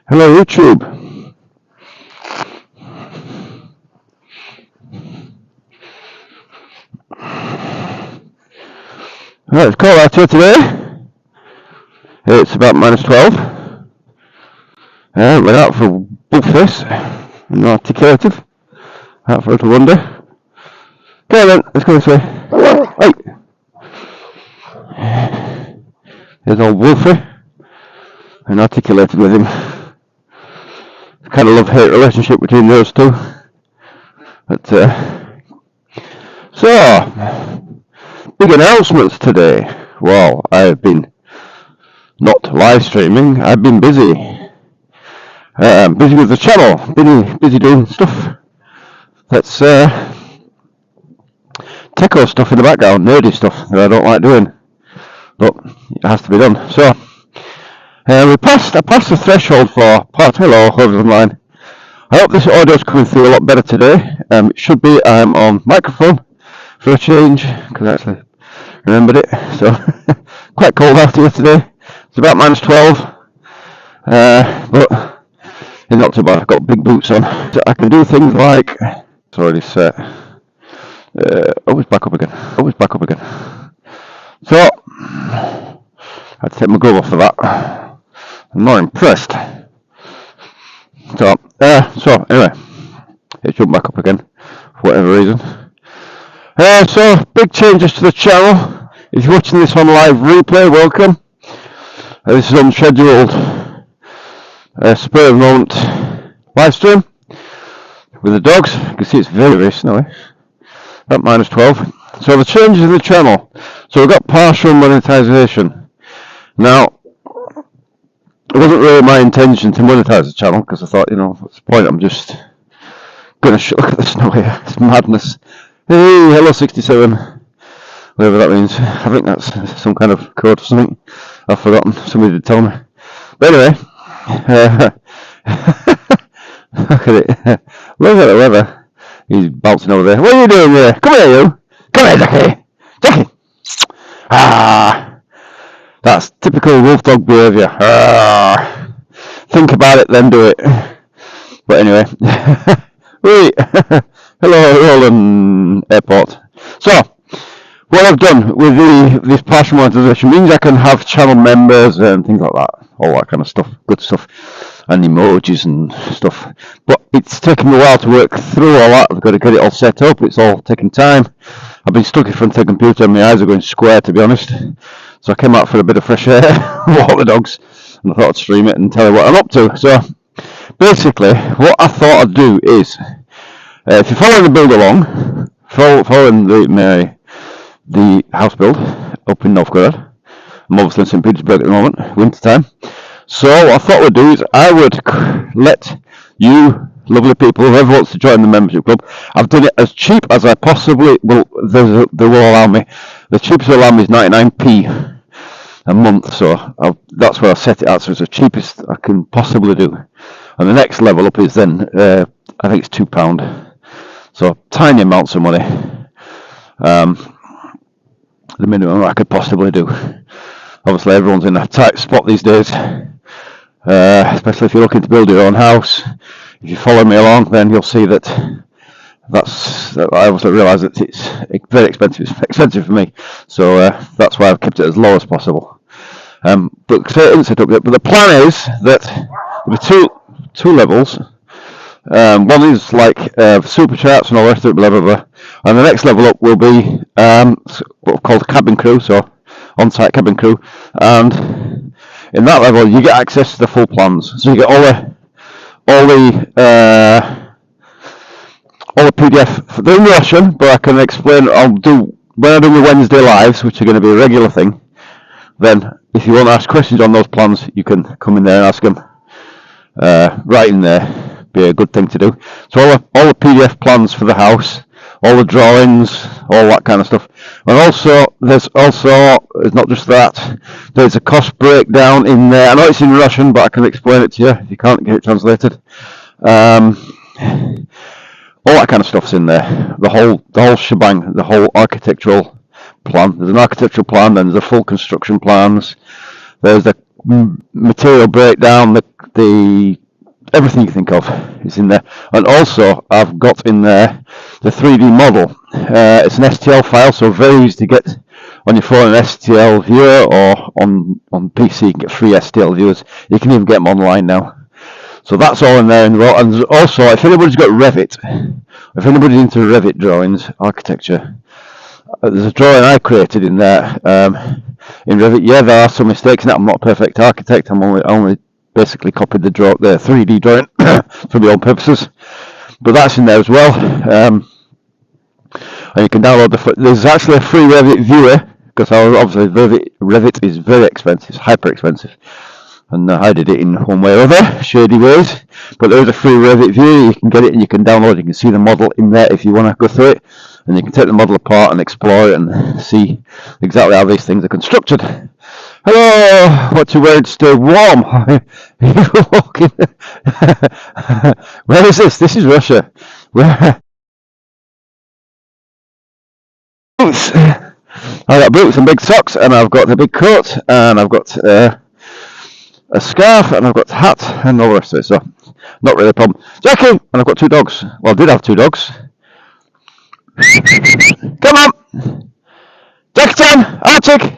Hello YouTube. Right, it's cold out here today. It's about -12. We're out for bullface and articulative. Out for a little wander. Okay then, let's go this way. Hey! There's old Wolfie. And articulated with him. Kind of love-hate relationship between those two. But, so, big announcements today. Well, I've been not live streaming, I've been busy. Busy with the channel, busy doing stuff. That's techo stuff in the background, nerdy stuff that I don't like doing. But it has to be done. So, I passed the threshold for part. Hello, whoever's online. I hope this audio's coming through a lot better today. It should be. I'm on microphone for a change, because I actually remembered it. So, quite cold out here today. It's about -12. But it's not too bad. I've got big boots on. So I can do things like. It's already set. Always back up again. So, I had to take my glove off for that. I'm not impressed. So anyway, it jumped back up again for whatever reason. So big changes to the channel. If you're watching this on live replay, welcome. This is unscheduled spur of the moment live stream with the dogs. You can see it's very, very snowy. About -12. So the changes in the channel. So we've got partial monetization. Now, it wasn't really my intention to monetize the channel, because I thought, what's the point? I'm just going to look at the snow here. It's madness. Hey, hello 67. Whatever that means. I think that's some kind of code or something. I've forgotten. Somebody did tell me. But anyway, look at it. Look at the weather. He's bouncing over there. What are you doing there? Come here, you. Come here, Jackie. Jackie. That's typical wolf dog behaviour. Think about it, then do it. But anyway, wait. Hello, Roland Airport. So, what I've done with this partial monetization means I can have channel members and things like that, all that kind of stuff, good stuff, and emojis and stuff. But it's taken me a while to work through all that. I've got to get it all set up. It's all taking time. I've been stuck in front of the computer and my eyes are going square, to be honest. So I came out for a bit of fresh air, walk the dogs, and I thought I'd stream it and tell you what I'm up to. So basically, what I thought I'd do is, if you're following the build along, following the house build up in Novgorod, I'm obviously in St. Petersburg at the moment, winter time. So what I thought we'd do is I would let you lovely people, whoever wants to join the membership club, I've done it as cheap as I possibly will. They will allow me. The cheapest they'll allow me is 99p a month, so that's where I set it out. So it's the cheapest I can possibly do. And the next level up is then I think it's £2. So tiny amounts of money. The minimum I could possibly do. Obviously, everyone's in a tight spot these days, especially if you're looking to build your own house. If you follow me along, then you'll see that I obviously realise that it's very expensive. It's expensive for me, so that's why I've kept it as low as possible. But set up yet. But the plan is that there'll be two levels. One is like super charts and all the rest of it, blah blah blah. And the next level up will be what's called cabin crew, so on-site cabin crew. And in that level, you get access to the full plans. So you get all the PDF. They're in Russian, but I can explain. When I do my Wednesday lives, which are going to be a regular thing. Then, if you want to ask questions on those plans, you can come in there and ask them right in there. Be a good thing to do. So all the PDF plans for the house, all the drawings, all that kind of stuff. And also, there's not just that. There's a cost breakdown in there. I know it's in Russian, but I can explain it to you if you can't get it translated. All that kind of stuff's in there. The whole shebang, the whole architectural plan. There's an architectural plan, then there's the full construction plans. There's the material breakdown, the everything you think of is in there. And also, I've got in there the 3D model. It's an STL file, so very easy to get on your phone, an STL viewer, or on PC, you can get free STL viewers. You can even get them online now. So that's all in there. And also, if anybody's got Revit, if anybody's into Revit drawings, architecture, there's a drawing I created in there. In Revit, yeah, there are some mistakes in it. I'm not a perfect architect. I'm only basically copied the 3D drawing for my own purposes. But that's in there as well. And you can download there's actually a free Revit viewer, because obviously Revit is very expensive, it's hyper expensive. And I did it in one way or other, shady ways. But there is a free Revit viewer, you can get it and you can download it, you can see the model in there if you want to go through it. And you can take the model apart and explore it and see exactly how these things are constructed. Hello, what you wearing? Stay warm. You're walking. Where is this? This is Russia. Where? Boots. I've got boots and big socks, and I've got the big coat, and I've got a scarf, and I've got a hat, and all the rest of it. So, not really a problem. Jackie, and I've got 2 dogs. Well, I did have 2 dogs. Come on! Jackie-chan! Arctic!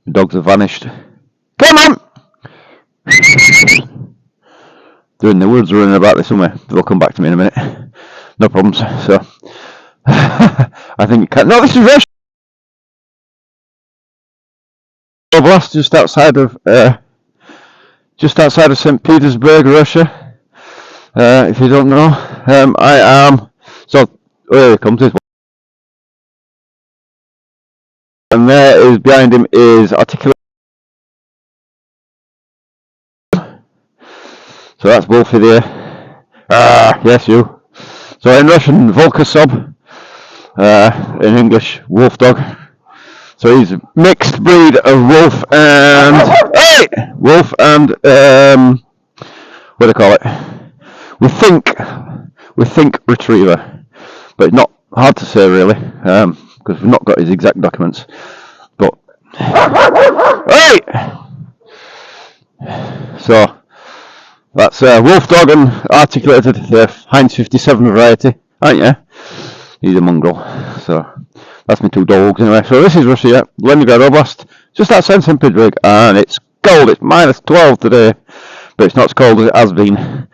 The dogs have vanished. Come on! They're in the woods running about there somewhere. They'll come back to me in a minute. No problems. So, I think you can. No, this is Russia! Oblast, just outside of St. Petersburg, Russia. If you don't know, I am. So, here it comes. And there is behind him is articulate. So that's Wolfie there. Yes, you. So in Russian, Volkosob. In English, wolf dog. So he's a mixed breed of wolf and what do they call it? We think retriever, but it's not hard to say really, because we've not got his exact documents. But hey, so that's wolf dog and articulated Heinz 57 variety, aren't you? He's a mongrel, so. That's my 2 dogs anyway. So this is Russia, yeah. Leningrad Oblast, just outside St. Petersburg, and it's cold. It's minus 12 today, but it's not as cold as it has been.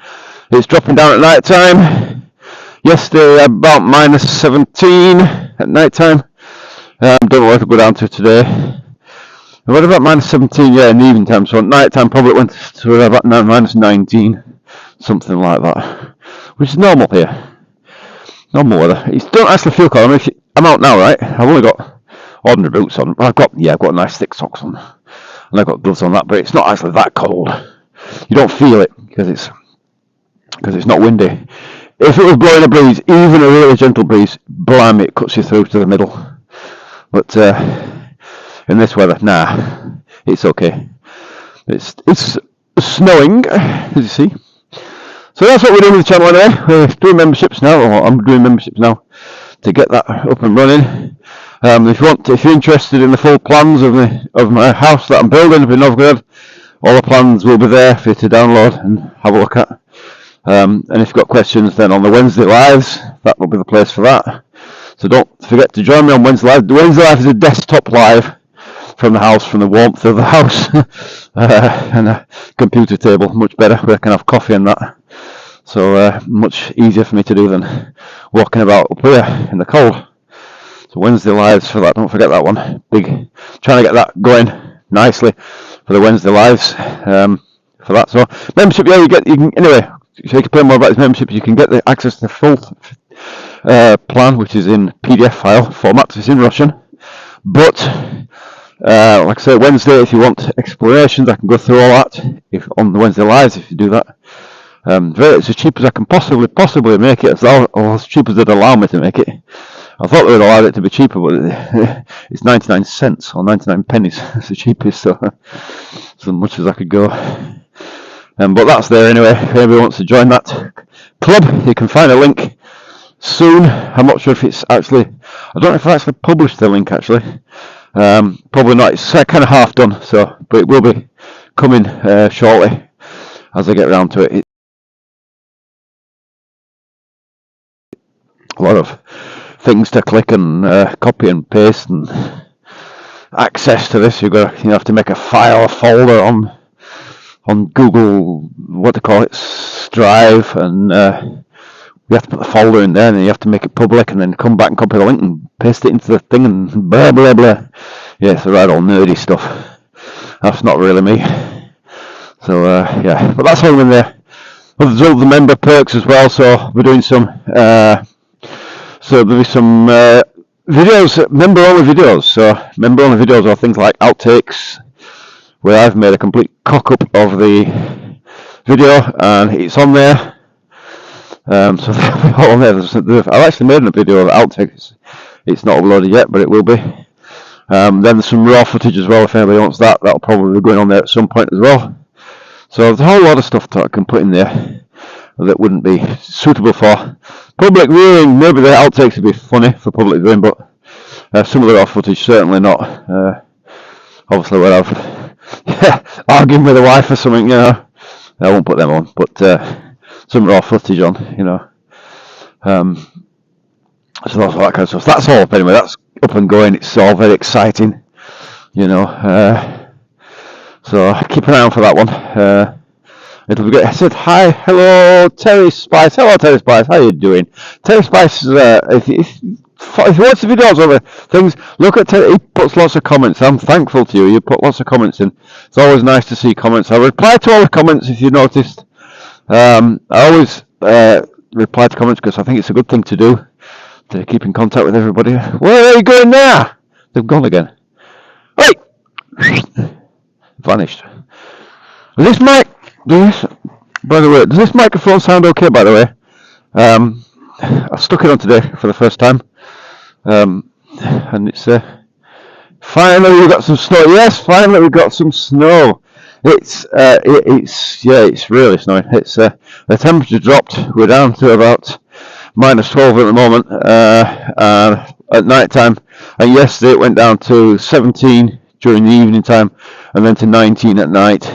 It's dropping down at night time. Yesterday about minus 17 at night time. Don't know what it'll go down to today. What about minus 17? Yeah, in the evening time. So at night time probably went to about minus 19, something like that, which is normal here. Normal weather. It don't actually feel cold. I mean, I'm out now, right? I've only got ordinary boots on. I've got nice thick socks on, and I've got gloves on that. But it's not actually that cold. You don't feel it because it's not windy. If it was blowing a breeze, even a really gentle breeze, blimey, it cuts you through to the middle. But in this weather, nah, it's okay. It's snowing, as you see. So that's what we're doing with the channel anyway. We're doing memberships now, or I'm doing memberships now to get that up and running. If you're interested in the full plans of my house that I'm building up in Novgorod, all the plans will be there for you to download and have a look at. And if you've got questions, then on the Wednesday lives, that will be the place for that. So don't forget to join me on Wednesday live. The Wednesday live is a desktop live from the house, from the warmth of the house, and a computer table, much better, where I can have coffee and that. So much easier for me to do than walking about up here in the cold. So Wednesday lives for that, don't forget that one. Big, trying to get that going nicely for the Wednesday lives for that. So membership, yeah, you can anyway. If you can play more about this membership, you can get the access to the full plan, which is in PDF file format. It's in Russian, but like I say, Wednesday, if you want explorations, I can go through all that on the Wednesday lives if you do that. It's as cheap as I can possibly make it, as cheap as they'd allow me to make it. I thought they would allow it to be cheaper, but it's 99 cents or 99 pennies. It's the cheapest, so as much as I could go. But that's there anyway. If anybody wants to join that club, you can find a link soon. I'm not sure if it's actually, I don't know if I actually published the link actually. Probably not. It's kind of half done, so but it will be coming shortly as I get around to it. A lot of things to click and copy and paste and access to this. You have to make a file, a folder on Google, what they call it, Drive, and you have to put the folder in there, and then you have to make it public, and then come back and copy the link and paste it into the thing, and blah blah blah. Yeah, it's the right old nerdy stuff. That's not really me. So yeah, but that's all in there. There's all the member perks as well. So we're doing some. So there'll be some videos, member-only videos. So member-only videos are things like outtakes, where I've made a complete cock-up of the video, and it's on there. So they're all on there. I've actually made a video of outtakes. It's not uploaded yet, but it will be. Then there's some raw footage as well. If anybody wants that, that'll probably be going on there at some point as well. So there's a whole lot of stuff that I can put in there that wouldn't be suitable for public viewing. Maybe the outtakes would be funny for public viewing, but some of the raw footage certainly not. Obviously, when I've arguing with the wife or something, I won't put them on. But some raw footage on, so that's all that kind of stuff. That's all up anyway. That's up and going. It's all very exciting, So keep an eye on for that one. It'll be good. I said hi, hello, Terry Spice. Hello, Terry Spice. How you doing? Terry Spice is if you watch the videos over things, look at Terry. He puts lots of comments. I'm thankful to you. You put lots of comments in. It's always nice to see comments. I reply to all the comments if you noticed. I always reply to comments because I think it's a good thing to do, to keep in contact with everybody. Where are you going now? They've gone again. Wait! Vanished. Is this mic? By the way, does this microphone sound okay? By the way, I stuck it on today for the first time, and it's finally we got some snow. Yes, finally we got some snow. It's really snowing. It's the temperature dropped. We're down to about -12 at the moment, at night time, and yesterday it went down to 17 during the evening time, and then to 19 at night.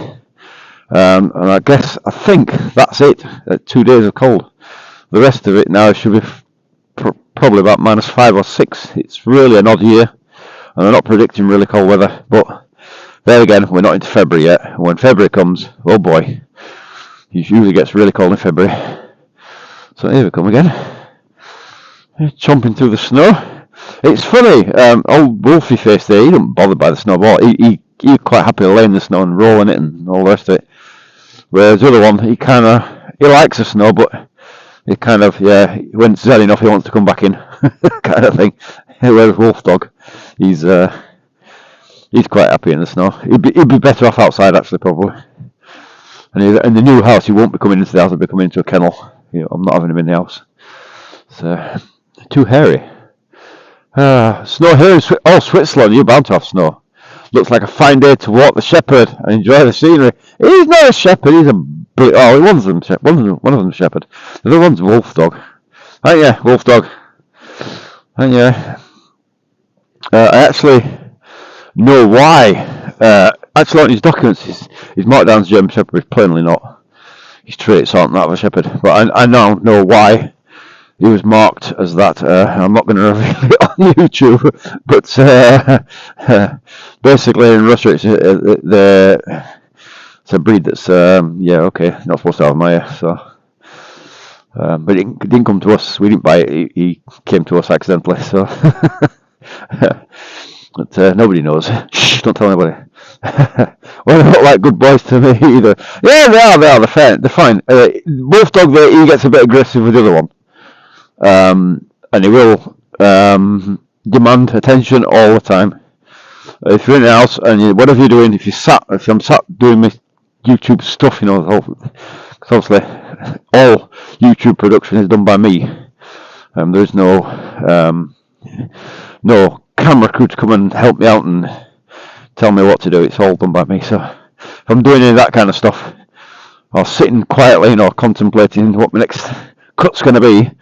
And I think that's it. 2 days of cold. The rest of it now should be probably about -5 or 6. It's really an odd year, and they're not predicting really cold weather. But there again, we're not into February yet. When February comes, oh boy, it usually gets really cold in February. So here we come again, chomping through the snow. It's funny, old Wolfie face there, he didn't bother by the snow at all. He's quite happy to lay in the snow and roll in it and all the rest of it. Whereas the other one, he likes the snow, but he when it's had enough, he wants to come back in, kind of thing. Whereas Wolf Dog, he's quite happy in the snow. He'd be better off outside actually, probably. And in the new house, he won't be coming into the house. He'll be coming into a kennel. I'm not having him in the house. So too hairy. Snow here in Switzerland. You're bound to have snow. Looks like a fine day to walk the shepherd and enjoy the scenery. He's not a shepherd. He's one of them shepherd. The other one's Wolf Dog. Oh yeah, Wolf Dog. And yeah, I actually know why. Actually, on his documents, he's marked down as German Shepherd. He's plainly not. His traits aren't that of a shepherd. But I now know why he was marked as that. I'm not going to reveal it on YouTube. But basically, in Russia, it's a breed that's okay. Not supposed to have my hair. So, but it didn't come to us. We didn't buy it. He came to us accidentally. So. But nobody knows. Shh, don't tell anybody. Well, they're not like good boys to me either. Yeah, they are. They're fine. Wolf Dog, he gets a bit aggressive with the other one. And he will demand attention all the time. If you're in the house and whatever you're doing, if I'm sat doing my YouTube stuff, because obviously all YouTube production is done by me. There is no camera crew to come and help me out and tell me what to do. It's all done by me. So if I'm doing any of that kind of stuff, or sitting quietly, contemplating what my next cut's going to be,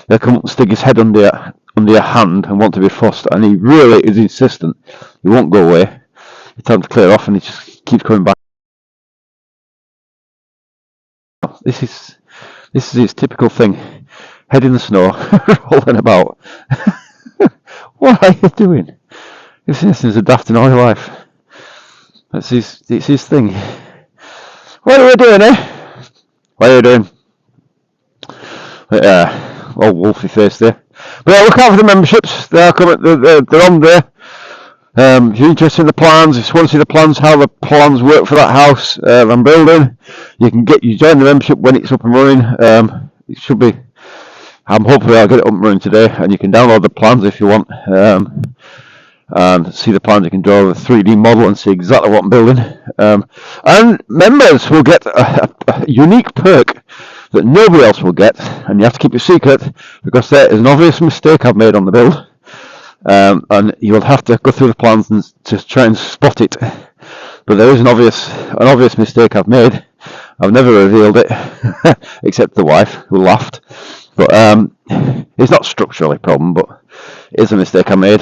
they'll come up and stick his head under under your hand and want to be fussed, and he really is insistent. He won't go away. You tell him to clear off, and he just keeps coming back. This is his typical thing. Head in the snow, rolling about. What are you doing? You've seen this since a daft in all your life. It's his thing. What are you doing, eh? What are you doing? Old wolfy face there. But yeah, look out for the memberships. They're coming. They're on there. If you're interested in the plans, if you want to see the plans, how the plans work for that house I'm building, you join the membership when it's up and running. It should be. I'm hoping I'll get it up and running today, and you can download the plans if you want, and see the plans. You can draw the 3D model and see exactly what I'm building. And members will get a unique perk that nobody else will get, and you have to keep it secret because there is an obvious mistake I've made on the build. And you will have to go through the plans and to try and spot it. But there is an obvious mistake I've made. I've never revealed it, except the wife who laughed. But it's not structurally a problem, but it is a mistake I made.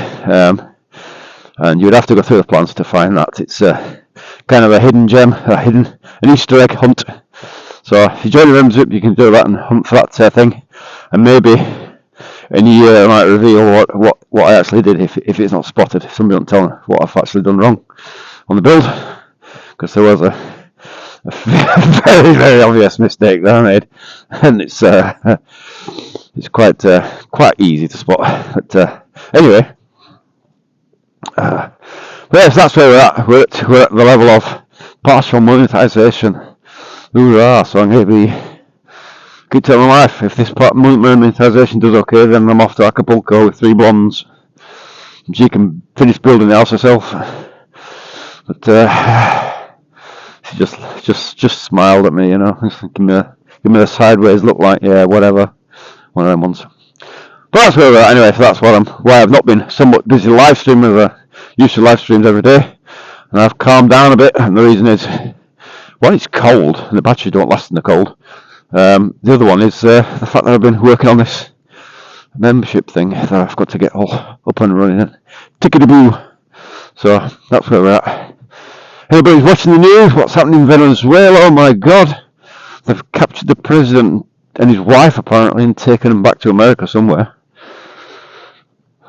And you'd have to go through the plans to find that. It's kind of a hidden gem, an Easter egg hunt. So if you join the membership, you can do that and hunt for that thing. And maybe in a year I might reveal what I actually did if it's not spotted. If somebody don't tell me what I've actually done wrong on the build, because there was a very, very obvious mistake that I made, and it's quite easy to spot. But anyway, yes, that's where we're at. We're at the level of partial monetization. Hoorah! So I'm going to be good time of life. If this monetization does okay, then I'm off to Acapulco with 3 blondes. She can finish building the house herself. But she just smiled at me, you know. Give me a sideways look, like, yeah, whatever. One of them ones. But that's where we're at anyway. So that's why I've not been somewhat busy live streaming. As I used to live streams every day, and I've calmed down a bit. And the reason is, one, it's cold, and the batteries don't last in the cold. The other one is the fact that I've been working on this membership thing that I've got to get all up and running and tickety-boo. So that's where we're at. Everybody's watching the news. What's happening in Venezuela? Oh my God! They've captured the president and his wife apparently and taken them back to America somewhere.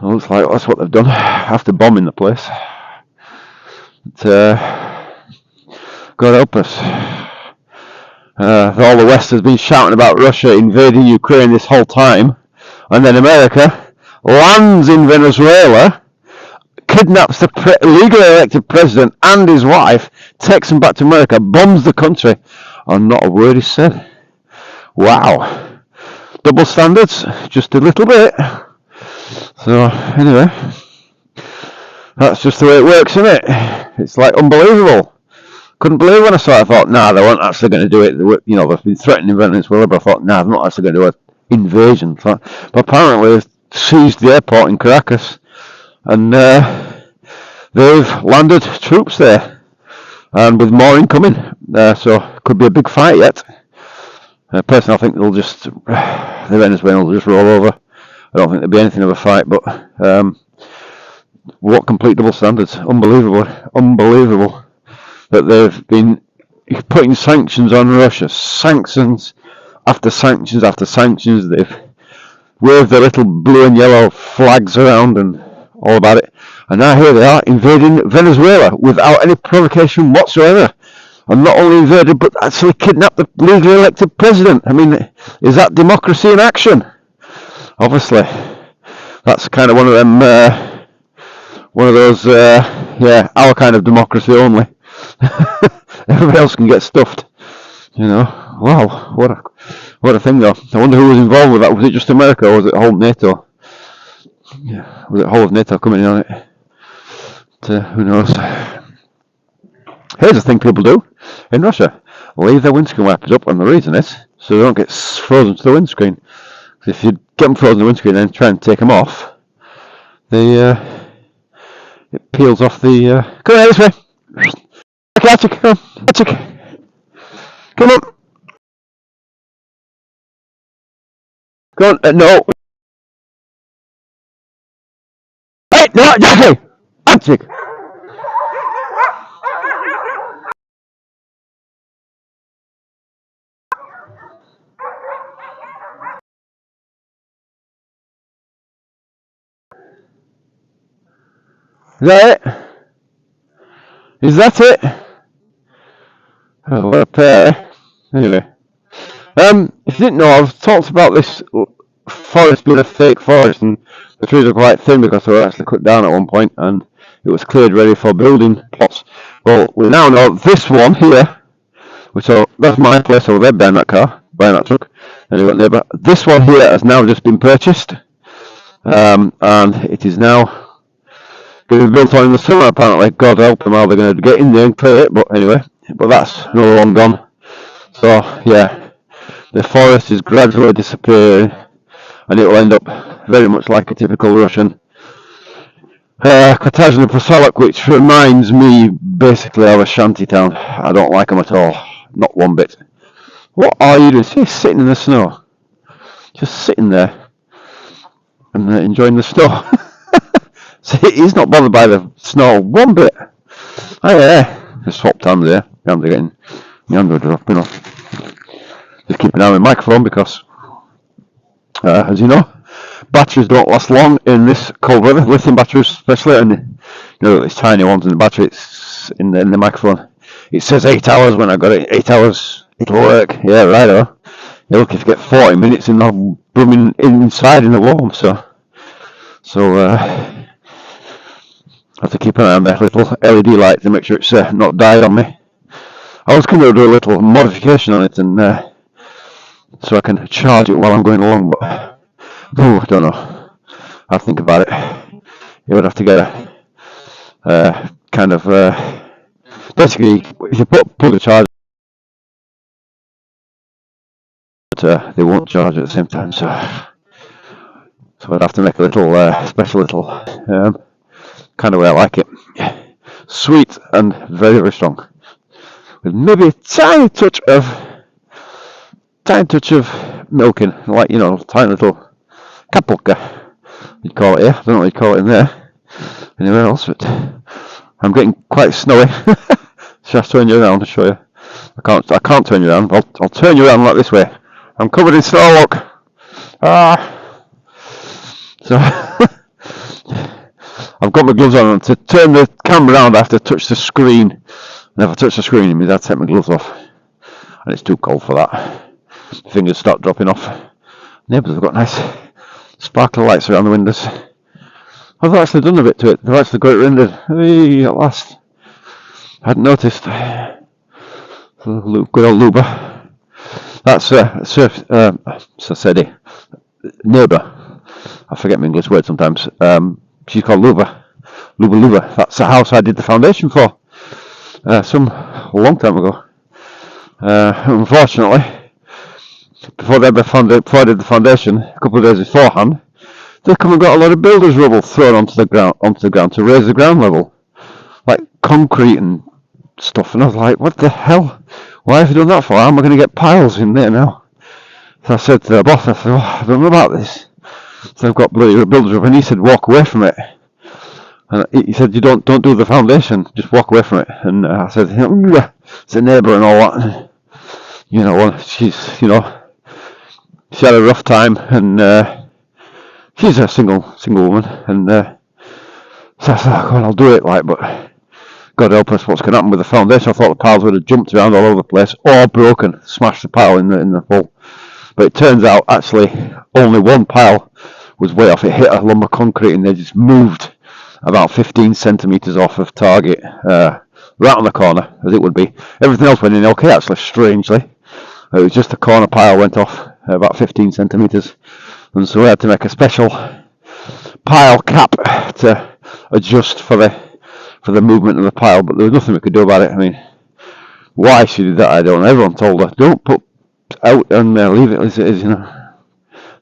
It looks like that's what they've done after bombing the place. But, God help us. All the West has been shouting about Russia invading Ukraine this whole time, and then America lands in Venezuela, kidnaps the legally elected president and his wife, takes them back to America, bombs the country, and not a word is said. Wow. Double standards, just a little bit. So, anyway, that's just the way it works, isn't it? It's like unbelievable. Couldn't believe when I saw it. I thought, nah, they weren't actually going to do it. You know, they've been threatening Venezuela, but I thought, nah, they're not actually going to do an invasion. But apparently they've seized the airport in Caracas, and they've landed troops there, and with more incoming. So it could be a big fight yet. Personally, I think the Venezuelans will just roll over. I don't think there'll be anything of a fight, but what complete double standards. Unbelievable that they've been putting sanctions on Russia. Sanctions after sanctions after sanctions. They've waved their little blue and yellow flags around and all about it. And now here they are invading Venezuela without any provocation whatsoever. And not only invaded, but actually kidnapped the legally elected president. I mean, is that democracy in action? Obviously, that's kind of one of them, our kind of democracy only. Everybody else can get stuffed. You know, wow, what a thing though. I wonder who was involved with that. Was it just America or was it whole NATO? Yeah, was it whole of NATO coming in on it? But, who knows? Here's the thing people do in Russia: leave their windscreen wipers up, and the reason is so they don't get frozen to the windscreen. If you get them frozen to the windscreen and then try and take them off, it peels off the. Come on, this way. Come on. Go on. No. Jackie! Antic! Is that it? Is that it? Oh, what a pair. Anyway. If you didn't know, I've talked about this forest being a fake forest, and the trees are quite thin because they were actually cut down at one point, and it was cleared ready for building plots. Well, we now know this one here, that's my place over there, behind that truck. Anyway, neighbour. This one here has now just been purchased, and it is now going to be built on in the summer, apparently. God help them how they're going to get in there and clear it, but anyway, that's another one gone. So, yeah, the forest is gradually disappearing, and it will end up very much like a typical Russian cottage and poselek, which reminds me basically of a shanty town. I don't like them at all, not one bit. What are you doing? He's sitting in the snow, just sitting there and enjoying the snow. See, he's not bothered by the snow one bit. Oh yeah, just swapped hands there. My hands are dropping off. Just keep an eye on the microphone because, as you know, batteries don't last long in this cold weather. Lithium batteries, especially, and you know these tiny ones in the battery. It's in the microphone. It says 8 hours when I got it. 8 hours, it'll work. Yeah, righto. Yeah, look, if you get 40 minutes in the blooming inside in the warm, so I have to keep an eye on that little LED light to make sure it's not died on me. I was going to do a little modification on it and so I can charge it while I'm going along, but I don't know. I'll think about it. You would have to get a kind of basically if you pull the charger, but they won't charge at the same time, so I'd have to make a little special little kind of way I like it. Sweet and very, very strong, with maybe a tiny touch of milk in, like, you know, tiny little kapulka, you'd call it here. I don't know what you'd call it in there, anywhere else, but I'm getting quite snowy. Shall I turn you around to show you? I can't turn you around. I'll turn you around like this way. I'm covered in snow, look. So I've got my gloves on, and to turn the camera around I have to touch the screen. And if I touch the screen, it means I have to take my gloves off. And it's too cold for that. My fingers start dropping off. Neighbours have got nice sparkly lights around the windows. I've actually done a bit to it. They've actually got it rendered. Hey, at last. I hadn't noticed. Good old Luba. That's Sasedi. Neighbour. I forget my English word sometimes. She's called Luba. Luba. That's the house I did the foundation for. A long time ago. Unfortunately, before I did the foundation, a couple of days beforehand, they come and got a lot of builders' rubble thrown onto the ground to raise the ground level, like concrete and stuff. And I was like, "What the hell? Why have you done that for? How am I going to get piles in there now?" So I said to the boss, I don't know about this. So I've got bloody builders rubble, and he said, "Walk away from it." And he said, "You don't do the foundation, just walk away from it." And I said, "It's a neighbour and all that." You know, she had a rough time, and she's a single woman, and so I said, "Oh, God, I'll do it, like, but God help us, what's going to happen with the foundation?" I thought the piles would have jumped around all over the place, or broken, smashed the pile in the hole. But it turns out, actually, only one pile was way off. It hit a lump of concrete, and they just moved about 15 centimetres off of target, right on the corner, as it would be. Everything else went in okay, actually, strangely. It was just the corner pile went off about 15 centimetres. And so we had to make a special pile cap to adjust for the movement of the pile, but there was nothing we could do about it. I mean, why she did that, I don't know. Everyone told her, don't put out and leave it as it is, you know.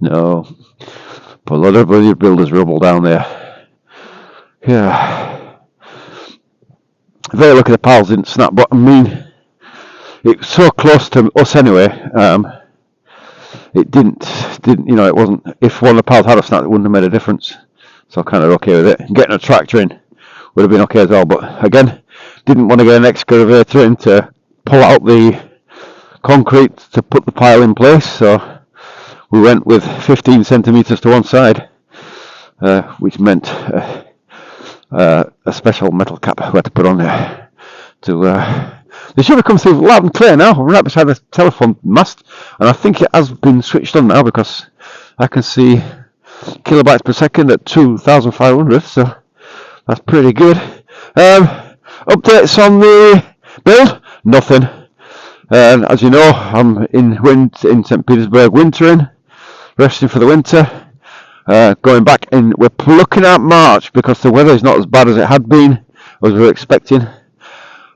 No. Put a lot of builders' rubble down there. Yeah. Very lucky the piles didn't snap, but I mean, it's so close to us anyway. It didn't, you know, it wasn't. If one of the piles had a snap, it wouldn't have made a difference. so kind of okay with it. Getting a tractor in would have been okay as well, but again, didn't want to get an excavator in to pull out the concrete to put the pile in place, so we went with 15 centimeters to one side, which meant a special metal cap we had to put on there. They should have come through loud and clear now. I'm right beside the telephone mast, and I think it has been switched on now because I can see kilobytes per second at 2,500, so that's pretty good. Updates on the build? Nothing. As you know, I'm in St. Petersburg wintering, resting for the winter. Going back in, we're looking at March because the weather is not as bad as it had been, as we were expecting.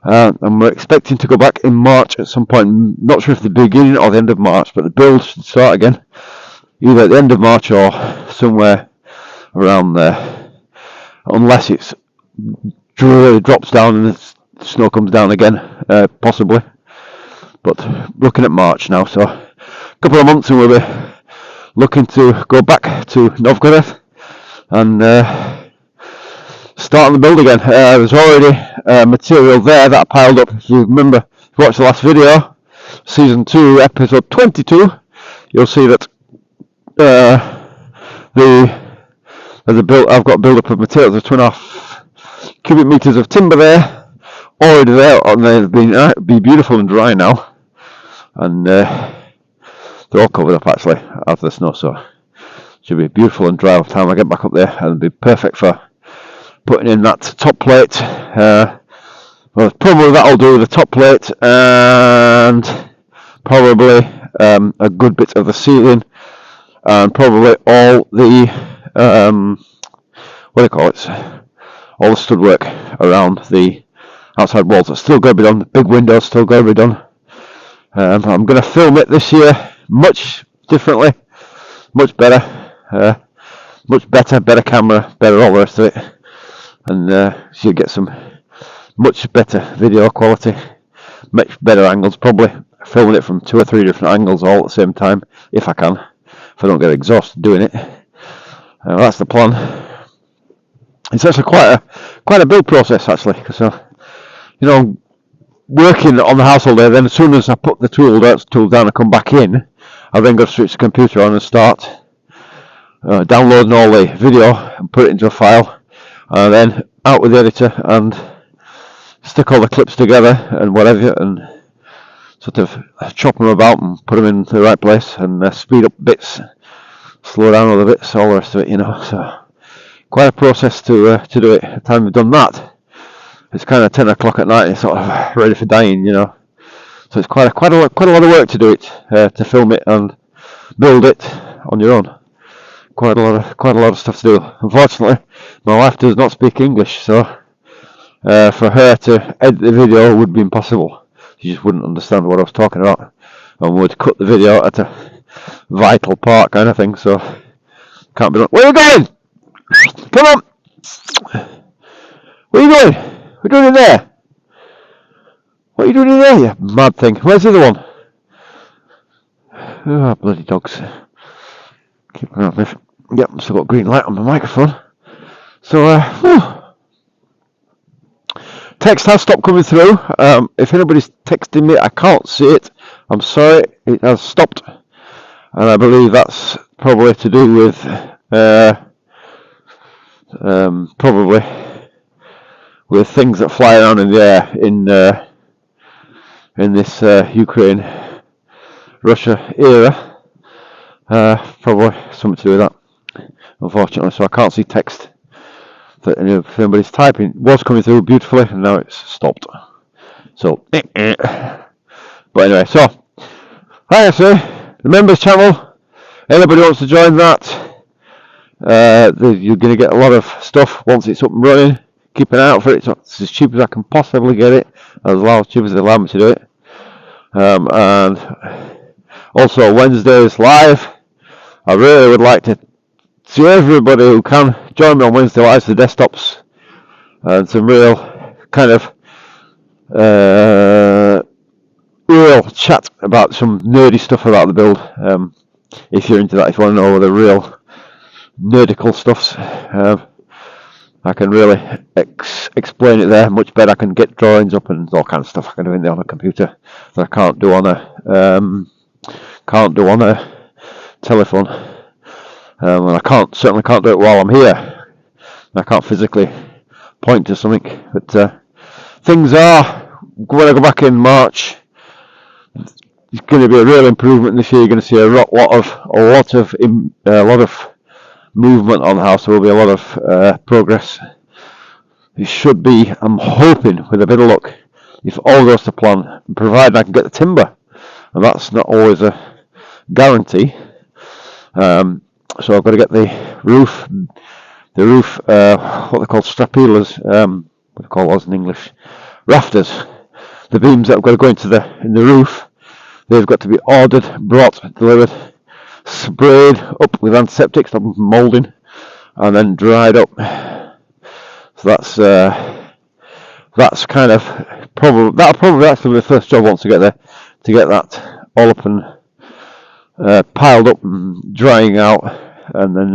And we're expecting to go back in March at some point. Not sure if the beginning or the end of March, but the build should start again either at the end of March or somewhere around there, unless it really drops down and the snow comes down again, possibly. But looking at March now, so a couple of months and we'll be looking to go back to Novgorod and start on the build again. There's already material there that I piled up. If you remember, if you watched the last video, season 2, episode 22, you'll see that I've got a build up of materials. There's 2.5 cubic meters of timber there, already there, and they'll be beautiful and dry now, and they're all covered up actually out of the snow, so it should be beautiful and dry by the time I get back up there, and it'll be perfect for putting in that top plate. Well, probably that'll do, the top plate, and probably a good bit of the ceiling, and probably all the what do you call it? All the stud work around the outside walls are still going to be done. The big windows still going to be done. I'm going to film it this year much differently, much better, better camera, better all the rest of it, and you'll get some much better video quality, much better angles. Probably filming it from 2 or 3 different angles all at the same time, if I can, if I don't get exhausted doing it. That's the plan. It's actually quite a build process actually, because you know, working on the house all day, then as soon as I put the tool down and come back in, I then go to switch the computer on and start downloading all the video and put it into a file, and then out with the editor and stick all the clips together and whatever, and sort of chop them about and put them in the right place, and speed up bits, slow down other bits, all the rest of it, you know. So quite a process to do it. By the time we've done that, it's kind of 10 o'clock at night and it's sort of ready for dying, you know. So it's quite a lot of work to do it, to film it and build it on your own. Quite a lot of stuff to do. Unfortunately, my wife does not speak English, so for her to edit the video would be impossible. She just wouldn't understand what I was talking about and would cut the video at a vital part kind of thing. So can't be done. Where are you going? Come on! Where are you going? What are you doing in there? What are you doing in there, you mad thing? Where's the other one? Oh, bloody dogs. Keep an eye on this. Yep, still got green light on the microphone. So, text has stopped coming through. If anybody's texting me, I can't see it. I'm sorry, it has stopped. And I believe that's probably to do with, probably with things that fly around in the air in this Ukraine-Russia era. Probably something to do with that, unfortunately. So I can't see text that if anybody's typing. It was coming through beautifully and now it's stopped. So, but anyway, so like I say, the members channel, anybody wants to join that, you're going to get a lot of stuff once it's up and running. Keep an eye out for it. It's as cheap as I can possibly get it, as cheap as they allow me to do it. And also Wednesdays live. I really would like to see everybody who can join me on Wednesday live, the desktops, and some real kind of real chat about some nerdy stuff about the build. If you're into that, if you want to know the real nerdical stuffs. I can really explain it there much better. I can get drawings up and all kinds of stuff I can do in there on a computer that I can't do on a telephone. And I certainly can't do it while I'm here. I can't physically point to something. But things are, when I go back in March, it's going to be a real improvement this year. You're going to see a lot of movement on the house. There will be a lot of progress. It should be, I'm hoping, with a bit of luck, if all goes to plan, provided I can get the timber, and that's not always a guarantee. So I've got to get the roof, what they call strapillas, what they call those in English, rafters. The beams that have got to go in the roof, they've got to be ordered, brought, delivered, sprayed up with antiseptic, stop them from moulding, and then dried up. So that's kind of that'll probably actually be the first job once I get there, to get that all up and piled up and drying out, and then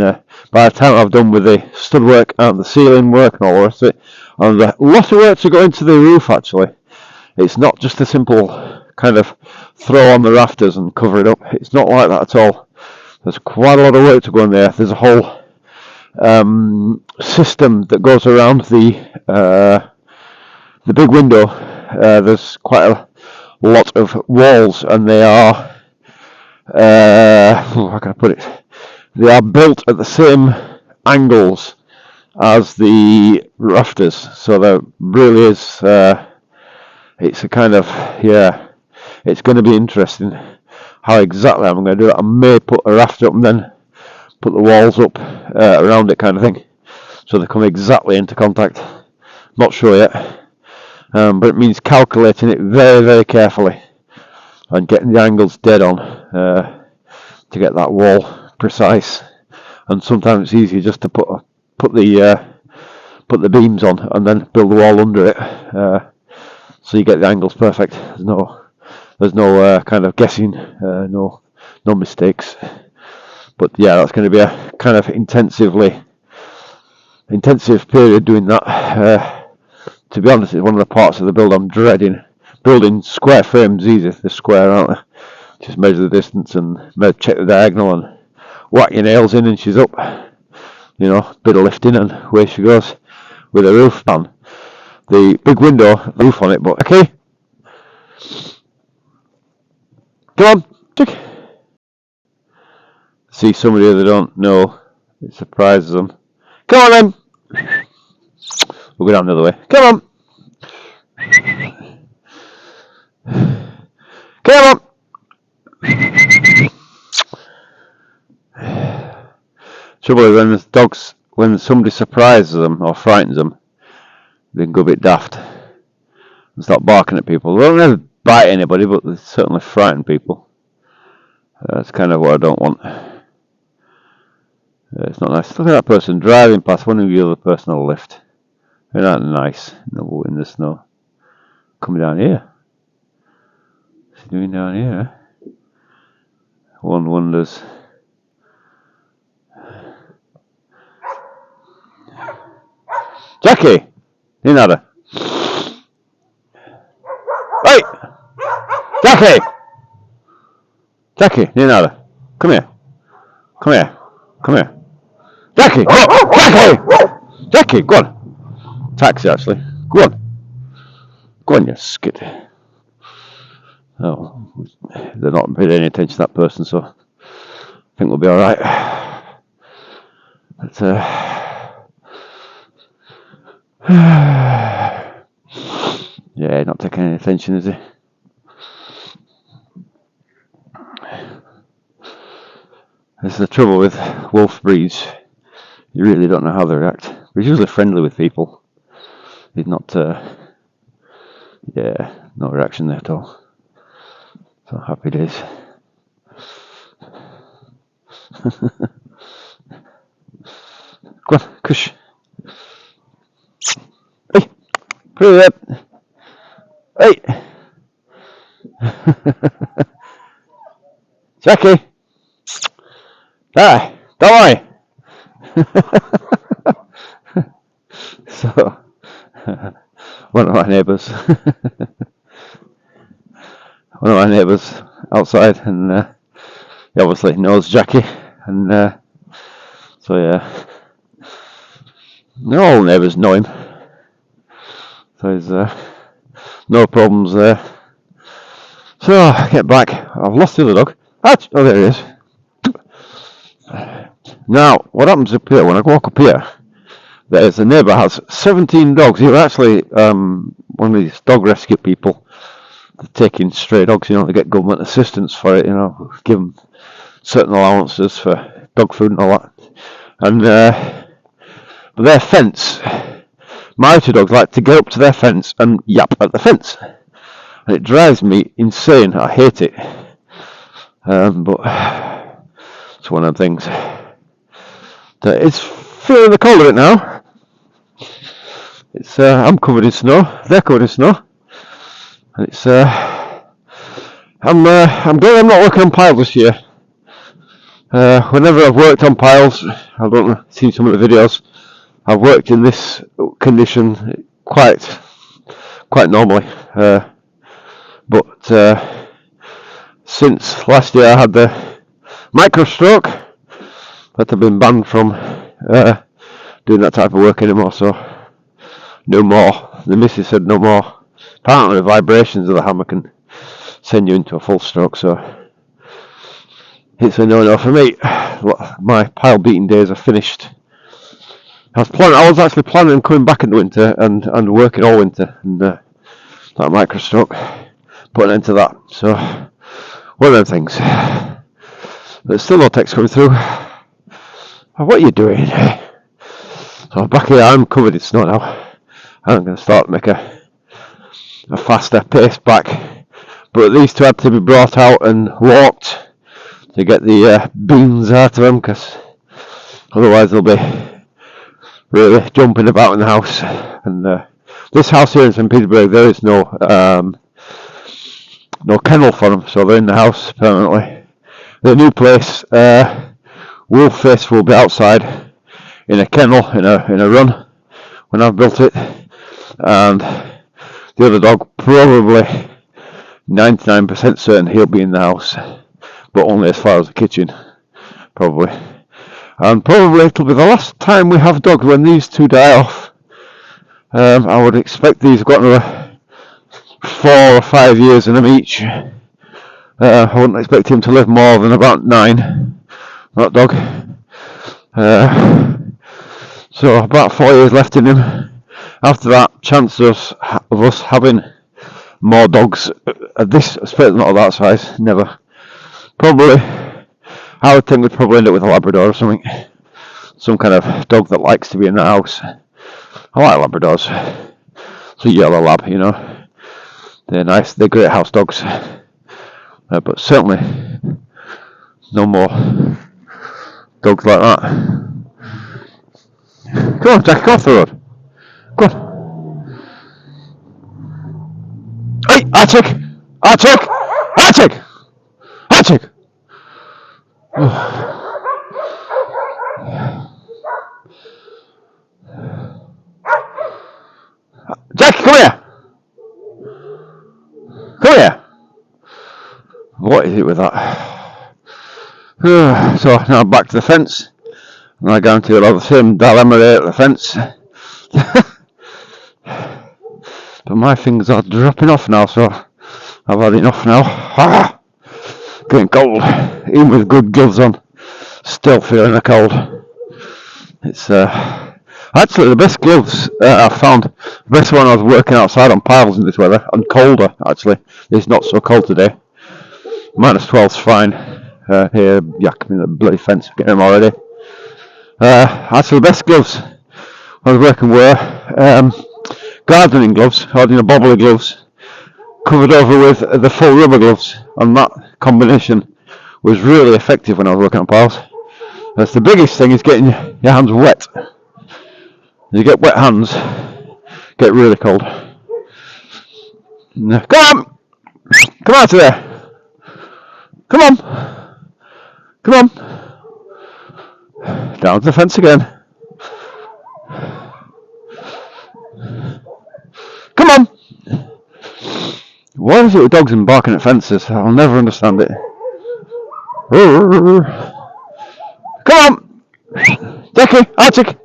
by the time I've done with the stud work and the ceiling work and all the rest of it, and a lot of work to go into the roof actually. It's not just a simple kind of throw on the rafters and cover it up. It's not like that at all. There's quite a lot of work to go in there. There's a whole system that goes around the big window. There's quite a lot of walls, and they are how can I put it? They are built at the same angles as the rafters, so there really is. It's a kind of it's going to be interesting how exactly I'm going to do it. I may put a rafter up and then put the walls up around it, kind of thing, so they come exactly into contact. Not sure yet, but it means calculating it very, very carefully and getting the angles dead on to get that wall precise. And sometimes it's easier just to put the beams on and then build the wall under it, so you get the angles perfect. There's no kind of guessing, no mistakes. But yeah, that's going to be a kind of intensive period doing that. To be honest, it's one of the parts of the build I'm dreading. Building square frames easy. They're square, aren't they? Just measure the distance and check the diagonal and whack your nails in and she's up. You know, bit of lifting and away she goes with a roof pan. The big window, roof on it, but okay. Come on, check. See somebody they don't know, it surprises them. Come on then! We'll go down the other way. Come on! Come on! Trouble is when somebody surprises them or frightens them, they can go a bit daft and start barking at people. They don't never bite anybody, but they certainly frighten people. That's kind of what I don't want. It's not nice. Look at that person driving past one of the other person on the lift. Isn't that nice? In the snow. Coming down here. What's he doing down here? Eh? One wonders. Jackie! In at her. Hey! Jackie! Jackie, in at her. Come here. Come here. Come here. Jackie! Jackie! Jackie, go on. Taxi, actually. Go on. Go on, you skid. Oh, they're not paying any attention to that person, so I think we'll be alright. But, yeah, not taking any attention, is he? This is the trouble with wolf breeds. You really don't know how they react. He's usually friendly with people. He's not, yeah, no reaction there at all. So happy days. Go on, kush. Hey, put it up. Hey. Jackie. Ah, don't worry. So, one of my neighbours, outside, and he obviously knows Jackie, and so yeah, all neighbours know him, so there's no problems there. So I get back, I've lost the other dog. Oh, there he is. Now, what happens up here, when I walk up here, there's a neighbour has 17 dogs. He was actually one of these dog rescue people. They're taking stray dogs, they get government assistance for it, give them certain allowances for dog food and all that. And but their fence, my two dogs like to get up to their fence and yap at the fence. And it drives me insane. I hate it. But it's one of them things. It's feeling the cold of it now. It's I'm covered in snow. They're covered in snow. And it's I'm glad I'm not working on piles this year. Whenever I've worked on piles, I don't know, seen some of the videos, I've worked in this condition quite normally. But since last year I had the micro stroke, that I've been banned from doing that type of work anymore, so no more. The missus said no more. Apparently the vibrations of the hammer can send you into a full stroke, so it's a no-no for me. My pile beating days are finished. I was actually planning on coming back in the winter and working all winter, and that micro stroke put an end to that. So one of them things. There's still no text coming through. What are you doing? So back here, I'm covered in snow now. I'm going to start to make a faster pace back. But these two had to be brought out and walked to get the beans out of them, because otherwise they'll be really jumping about in the house. And this house here in St. Petersburg, there is no kennel for them, so they're in the house permanently. The new place, Wolfface will be outside in a kennel in a run when I've built it, and the other dog, probably 99% certain he'll be in the house, but only as far as the kitchen, probably. And probably it'll be the last time we have dogs when these two die off. I would expect these have got another 4 or 5 years in them each. I wouldn't expect him to live more than about 9, that dog. So about 4 years left in him. After that, chances of us having more dogs at this, especially not of that size, never. Probably, I would think we'd probably end up with a Labrador or something. Some kind of dog that likes to be in the house. I like Labradors. It's a yellow lab, They're nice, they're great house dogs. But certainly, no more dogs like that. Come on, Jack, go off the road. Go on. Hey, Arctic! Arctic! Arctic! Arctic! Jack, come here! Come here! What is it with that? So now back to the fence. And I guarantee you'll have the same dilemma there at the fence. But my fingers are dropping off now, so I've had enough now. Getting cold, even with good gloves on. Still feeling the cold. It's actually the best gloves I've found. The best one I was working outside on piles in this weather, and colder actually. It's not so cold today. -12's fine. Here, yakking the bloody fence, getting them already. Actually, the best gloves I was working were gardening gloves, holding a bobbly gloves, covered over with the full rubber gloves, and that combination was really effective when I was working on piles. That's the biggest thing, is getting your hands wet. You get wet hands, get really cold. Come on! Come out of there! Come on! Come on! Down to the fence again. Come on! Why is it with dogs and barking at fences? I'll never understand it. Come on! Jackie, Arctic!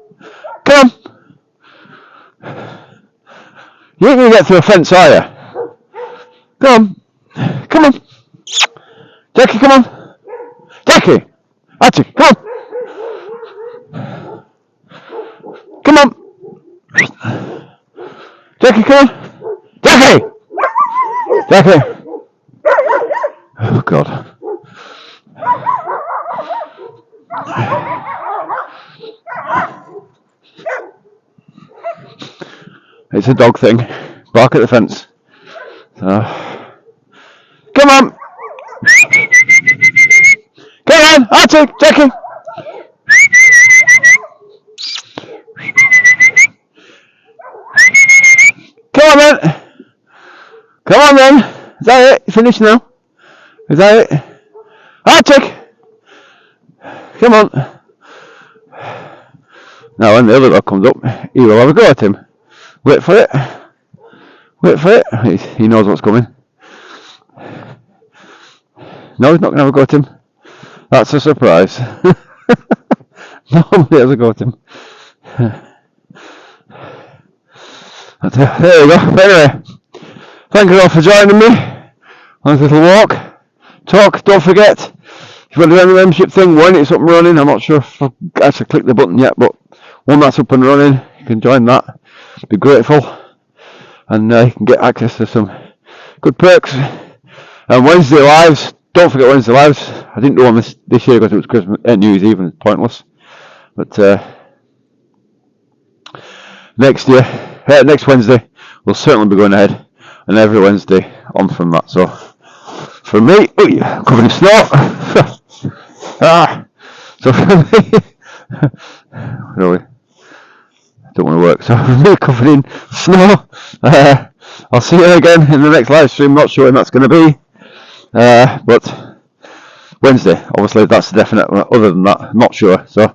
Come on! You ain't gonna get through a fence, are you? Come on! Come on! Jackie, come on! Jackie! Arctic, come on! Come on! Jackie, come on! Jackie! Jackie! Oh, God. It's a dog thing. Bark at the fence. Come on! Come on! Archie! Jackie! Come on then! Come on then! Is that it? You finished now? Is that it? Archie! Come on! Now when the other dog comes up, he will have a go at him. Wait for it. Wait for it. He knows what's coming. No, he's not going to have a go at him. That's a surprise. Nobody has a go at him. But, there we go. But anyway, thank you all for joining me on this little walk. Talk, don't forget, if you want to do the membership thing, when it's up and running, I'm not sure if I've actually clicked the button yet, but when that's up and running, you can join that. Be grateful, and you can get access to some good perks. And Wednesday lives, don't forget Wednesday lives. I didn't do one this year because it was Christmas, New Year's Eve, and it's pointless. But next Wednesday, we'll certainly be going ahead, and every Wednesday on from that. So for me, covered in snow. So for me, really. Don't want to work, so I'm covered in snow. I'll see you again in the next live stream. Not sure when that's going to be, but Wednesday, obviously, that's definite. Other than that, I'm not sure. So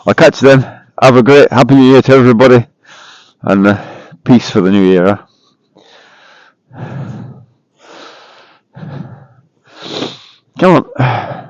I'll catch you then. Have a great Happy New Year to everybody, and peace for the new year. Come on.